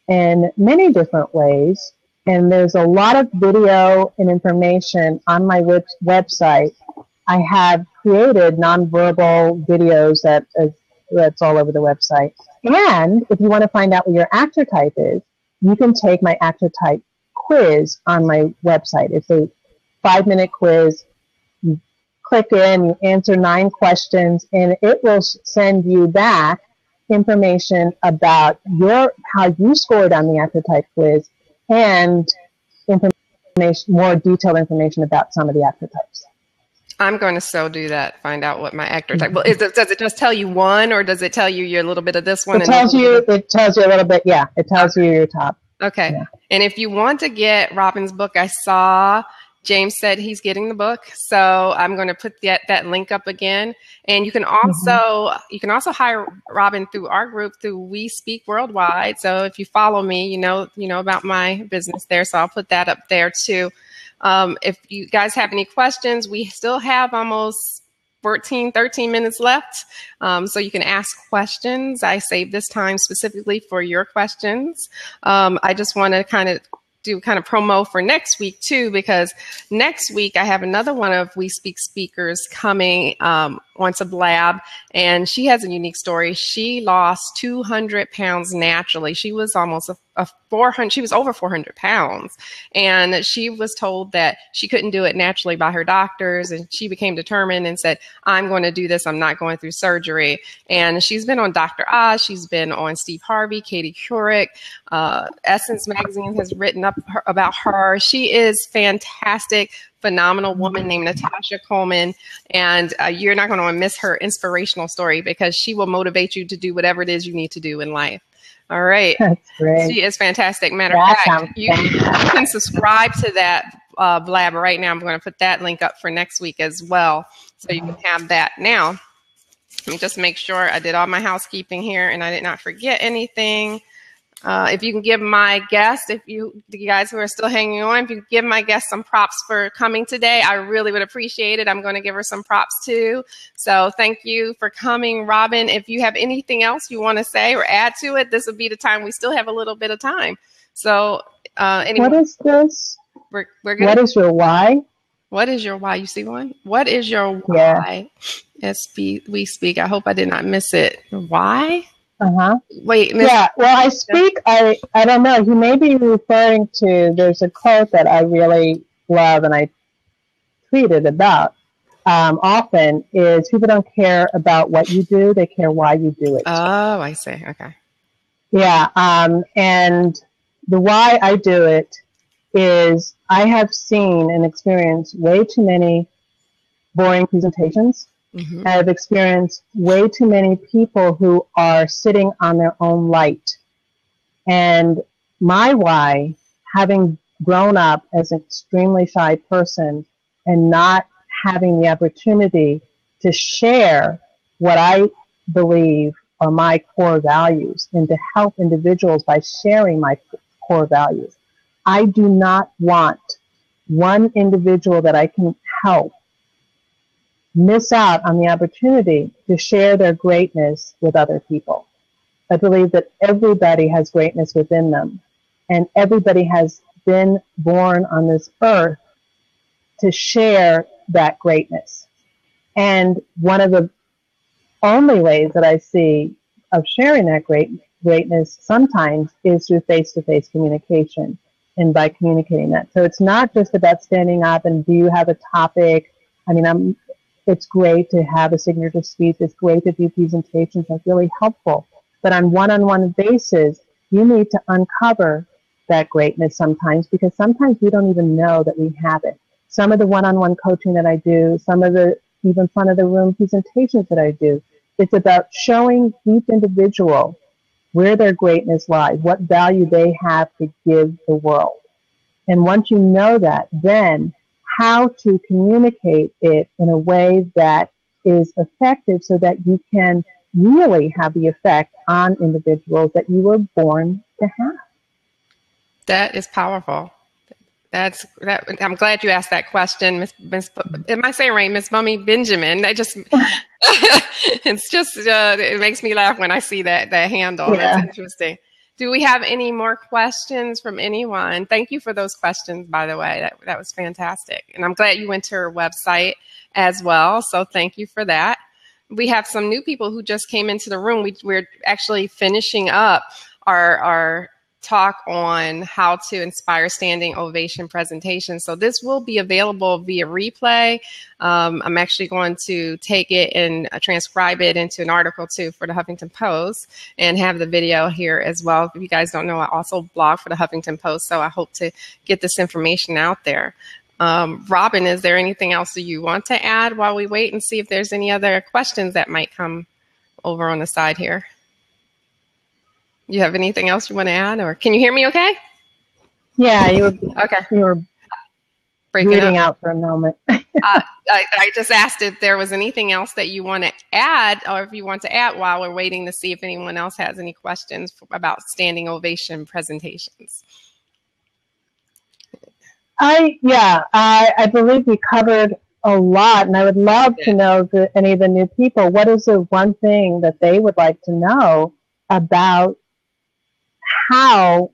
in many different ways. And there's a lot of video and information on my website. I have created nonverbal videos that's all over the website. And if you want to find out what your actor type is, you can take my actor type quiz on my website. It's a 5-minute quiz. You click in, you answer 9 questions, and it will send you back information about how you scored on the actor type quiz and more detailed information about some of the actor types. I'm going to so do that. Find out what my actor type. Well, does it just tell you one, or does it tell you you're a little bit of this one? It tells you a little bit. Yeah, it tells you your top. Okay. Yeah. And if you want to get Robyn's book, I saw James said he's getting the book, so I'm going to put that link up again. And you can also hire Robyn through our group through We Speak Worldwide. So if you follow me, you know about my business there. So I'll put that up there too. If you guys have any questions, we still have almost 13 minutes left. So you can ask questions. I saved this time specifically for your questions. I just want to do promo for next week too, because next week I have another one of We Speak speakers coming, wants a blab, and she has a unique story. She lost 200 pounds naturally. She was almost she was over 400 pounds, and she was told that she couldn't do it naturally by her doctors, and she became determined and said, I'm going to do this. I'm not going through surgery. And she's been on Dr. Oz. She's been on Steve Harvey, Katie Couric. Essence Magazine has written up about her. She is fantastic, phenomenal woman named Natasha Coleman, and you're not going to miss her inspirational story, because she will motivate you to do whatever it is you need to do in life. All right. That's great. She is fantastic. Matter of fact, you can subscribe to that blab right now. I'm going to put that link up for next week as well, so you can have that. Now, let me just make sure I did all my housekeeping here and I did not forget anything. If you can give my guest, you guys who are still hanging on, if you give my guest some props for coming today, I really would appreciate it. I'm going to give her some props too. So thank you for coming, Robyn. If you have anything else you want to say or add to it, this would be the time. We still have a little bit of time. So anyway, what is this? We're good. What is your why? What is your why? You see one? What is your why? Yeah. We speak. I hope I did not miss it. Why? Wait. Yeah. Well, I speak. I don't know. He may be referring to. There's a quote that I really love, and I tweeted about often. Is people don't care about what you do; they care why you do it. Oh, I see. Okay. Yeah. And the why I do it is I have seen and experienced way too many boring presentations. Mm-hmm. I've experienced way too many people who are sitting on their own light. And my why, having grown up as an extremely shy person and not having the opportunity to share what I believe are my core values and to help individuals by sharing my core values. I do not want one individual that I can help miss out on the opportunity to share their greatness with other people. I believe that everybody has greatness within them, and everybody has been born on this earth to share that greatness. And one of the only ways that I see of sharing that greatness sometimes is through face-to-face communication and by communicating that. So it's not just about standing up and do you have a topic. I mean, it's great to have a signature speech. It's great to do presentations. That's really helpful. But on one-on-one basis, you need to uncover that greatness sometimes, because sometimes we don't even know that we have it. Some of the one-on-one coaching that I do, some of the even front of the room presentations that I do, it's about showing each individual where their greatness lies, what value they have to give the world. And once you know that, then how to communicate it in a way that is effective so that you can really have the effect on individuals that you were born to have. That is powerful. I'm glad you asked that question, Miss. Am I saying right, Miss Bummy Benjamin? That just it makes me laugh when I see that handle. Yeah. That's interesting. Do we have any more questions from anyone? Thank you for those questions, by the way. That was fantastic, and I'm glad you went to her website as well. So thank you for that. We have some new people who just came into the room. We're actually finishing up our talk on how to inspire standing ovation presentations. So this will be available via replay. I'm actually going to take it and transcribe it into an article too for the Huffington Post and have the video here as well. If you guys don't know, I also blog for the Huffington Post, so I hope to get this information out there. Robyn, is there anything else that you want to add while we wait and see if there's any other questions that might come over on the side here? You have anything else you want to add, or can you hear me okay? Yeah, you were breaking out for a moment. I just asked if there was anything else that you want to add, or if you want to add while we're waiting to see if anyone else has any questions about standing ovation presentations. I believe we covered a lot, and I would love to know any of the new people, what is the one thing that they would like to know about how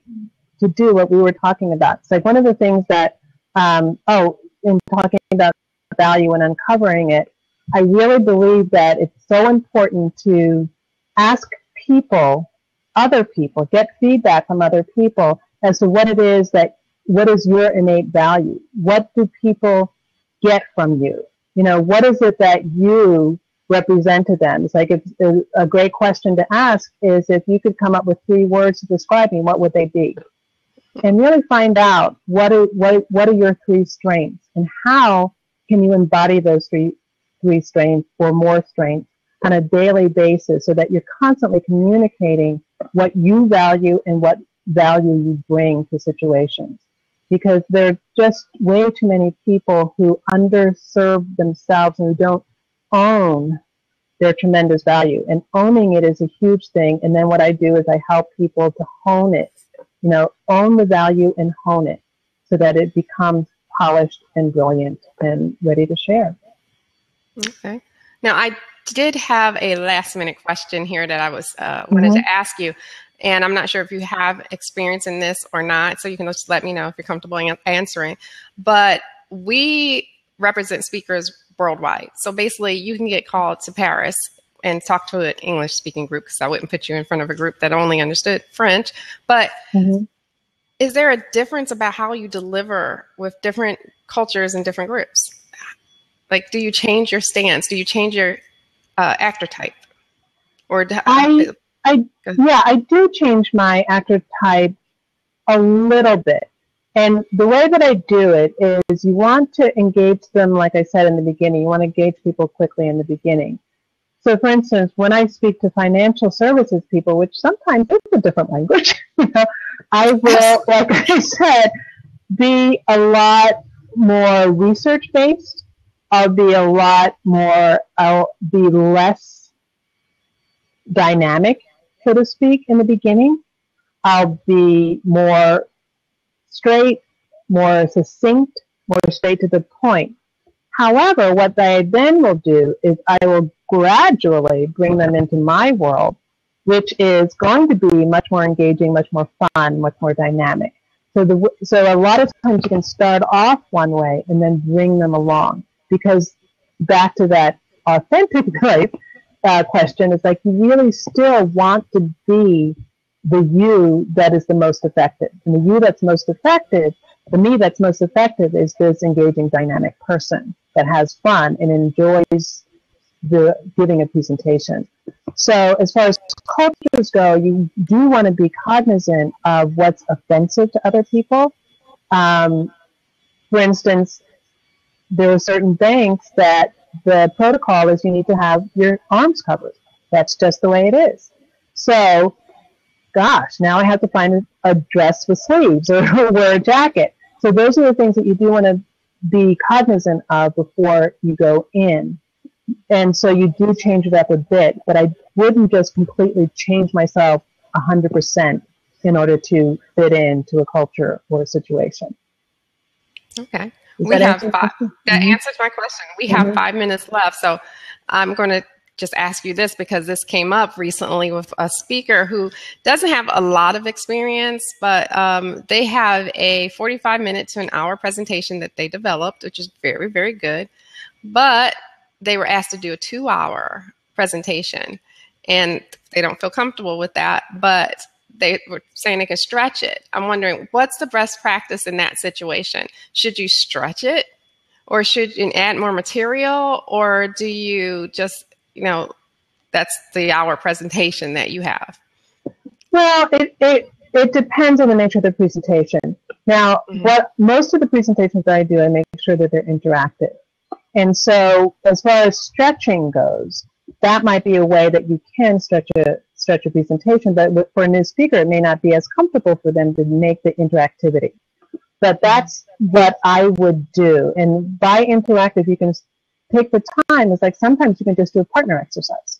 to do what we were talking about. It's like one of the things that, in talking about value and uncovering it, I really believe that it's so important to ask people, other people, get feedback from other people as to what it is what is your innate value? What do people get from you? You know, what is it that you represent to them? It's like a great question to ask is, if you could come up with 3 words to describe me, what would they be? And really find out what are your 3 strengths, and how can you embody those three strengths or more strengths on a daily basis, so that you're constantly communicating what you value and what value you bring to situations. Because there are just way too many people who underserve themselves and who don't own their tremendous value. And owning it is a huge thing. And then what I do is I help people to hone it, own the value and hone it so that it becomes polished and brilliant and ready to share. Okay. Now, I did have a last minute question here that I was wanted to ask you. And I'm not sure if you have experience in this or not, so you can just let me know if you're comfortable answering. But we represent speakers worldwide. So basically, you can get called to Paris and talk to an English-speaking group, because I wouldn't put you in front of a group that only understood French. But is there a difference about how you deliver with different cultures and different groups? Like, do you change your stance? Do you change your actor type? Or I do change my actor type a little bit. And the way that I do it is, you want to engage them, like I said in the beginning, you want to engage people quickly in the beginning. So for instance, when I speak to financial services people, which sometimes is a different language, I will, like I said, be a lot more research-based. I'll be less dynamic, so to speak, in the beginning. I'll be more straight, more succinct, more straight to the point. However, what I then will do is I will gradually bring them into my world, which is going to be much more engaging, much more fun, much more dynamic. So a lot of times you can start off one way and then bring them along, because back to that authentic life question, it's like you really still want to be the you that is the most effective. And the you that's most effective, the me that's most effective, is this engaging, dynamic person that has fun and enjoys the giving a presentation. So as far as cultures go, you do want to be cognizant of what's offensive to other people. For instance, there are certain banks that the protocol is you need to have your arms covered. That's just the way it is. So, gosh, now I have to find a dress with sleeves or wear a jacket. So those are the things that you do want to be cognizant of before you go in. And so you do change it up a bit, but I wouldn't just completely change myself 100% in order to fit into a culture or a situation. Okay. That answers my question. We have 5 minutes left. So I'm going to just ask you this because this came up recently with a speaker who doesn't have a lot of experience, but they have a 45-minute to an hour presentation that they developed, which is very, very good. But they were asked to do a 2-hour presentation, and they don't feel comfortable with that, but they were saying they can stretch it. I'm wondering, what's the best practice in that situation? Should you stretch it, or should you add more material, or do you just, that's the hour presentation that you have? Well, it depends on the nature of the presentation. Now, what most of the presentations that I do, I make sure that they're interactive. And so as far as stretching goes, that might be a way that you can stretch a presentation, but for a new speaker, it may not be as comfortable for them to make the interactivity. But that's what I would do. And by interactive, you can take the time. It's like sometimes you can just do a partner exercise.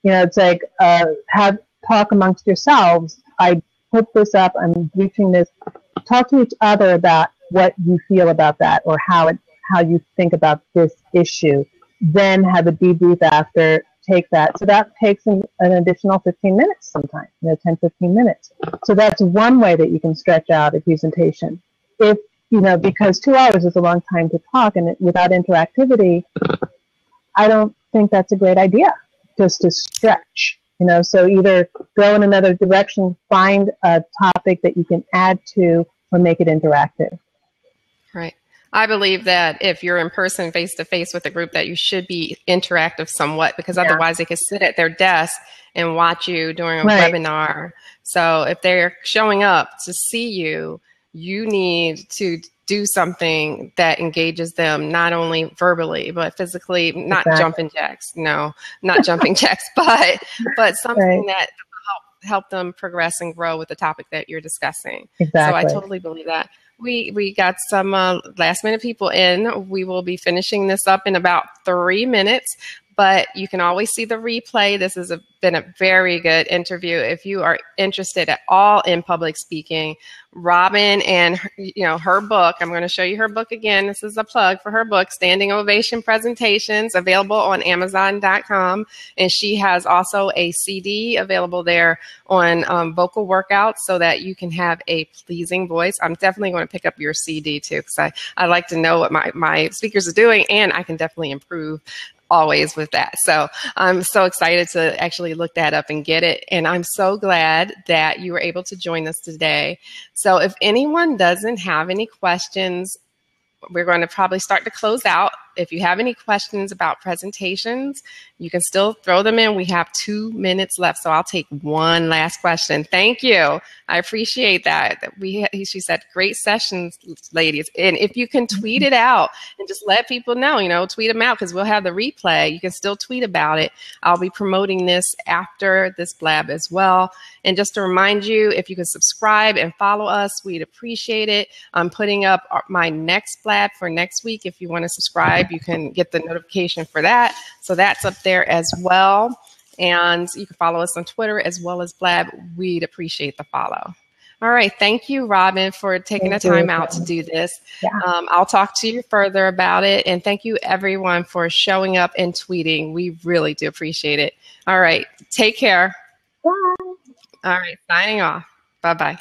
It's like talk amongst yourselves. I put this up. I'm reaching this. Talk to each other about what you feel about that, or how you think about this issue. Then have a debrief after. Take that. So that takes an additional 15 minutes sometimes, 10, 15 minutes. So that's one way that you can stretch out a presentation. If, because 2 hours is a long time to talk, and without interactivity, I don't think that's a great idea, just to stretch. So either go in another direction, find a topic that you can add to, or make it interactive. Right. I believe that if you're in person, face-to-face with a group, that you should be interactive somewhat, because otherwise they could sit at their desk and watch you during a webinar. So if they're showing up to see you, you need to do something that engages them, not only verbally, but physically, not jumping jacks. No, not jumping jacks, but something that help them progress and grow with the topic that you're discussing. So I totally believe that. We got some last minute people in. We will be finishing this up in about 3 minutes, but you can always see the replay. This has been a very good interview. If you are interested at all in public speaking, Robyn and her book, I'm going to show you her book again. This is a plug for her book, Standing Ovation Presentations, available on Amazon.com. And she has also a CD available there on vocal workouts, so that you can have a pleasing voice. I'm definitely going to pick up your CD too, because I like to know what my speakers are doing, and I can definitely improve always with that. So I'm so excited to actually look that up and get it. And I'm so glad that you were able to join us today. So if anyone doesn't have any questions, we're going to probably start to close out. If you have any questions about presentations, you can still throw them in. We have 2 minutes left, so I'll take one last question. Thank you. I appreciate that. She said, great sessions, ladies. And if you can tweet it out and just let people know, tweet them out, because we'll have the replay. You can still tweet about it. I'll be promoting this after this blab as well. And just to remind you, if you can subscribe and follow us, we'd appreciate it. I'm putting up my next blab for next week. If you want to subscribe, you can get the notification for that. So that's up there as well. And you can follow us on Twitter as well as Blab. We'd appreciate the follow. All right. Thank you, Robyn, for taking the time out to do this. Yeah. I'll talk to you further about it. And thank you, everyone, for showing up and tweeting. We really do appreciate it. All right. Take care. Bye. All right. Signing off. Bye-bye.